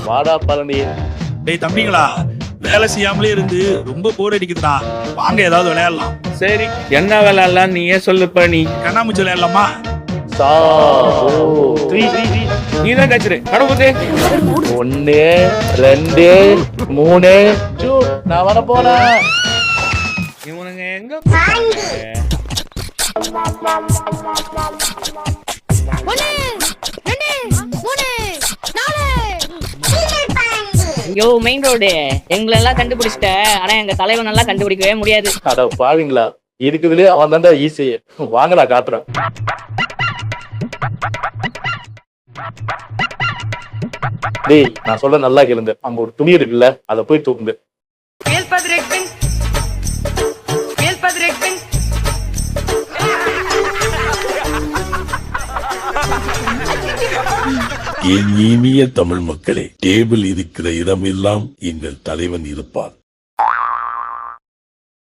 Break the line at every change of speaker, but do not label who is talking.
வாடா பழனி.
டேய் தம்பிங்களா, வேலை செய்யாமலே இருந்து ரொம்ப போர் அடிக்குதுடா. வாங்க ஏதாவது விளையாடலாம்.
சரி, என்ன விளையாடலாம் நீயே சொல்லுப்ப. நீ
கண்ணாமூச்சி விளையாடலாமா?
நீதான் கச்சிரு கடவுது.
1 2 3 நான் வர போறேன்.
இவனுங்க எங்க
யோ மெயின் ரோடு எங்களெல்லாம் கண்டுபிடிச்சிட்ட, ஆனா எங்க தலைவன் நல்லா கண்டுபிடிக்கவே முடியாது.
அட பாவீங்களா, இருக்குதுலயே அவன் தான்டா ஈஸி. வாங்கடா காட்டுறேன். டேய் நான் சொல்ல நல்லா கேளுங்க. அங்க ஒரு துணி இருக்குல்ல, அத போய் தூக்குங்க.
என் இனிய தமிழ் மக்களே, டேபிள் இருக்கிற இடமெல்லாம் எங்கள் தலைவன் இருப்பார்.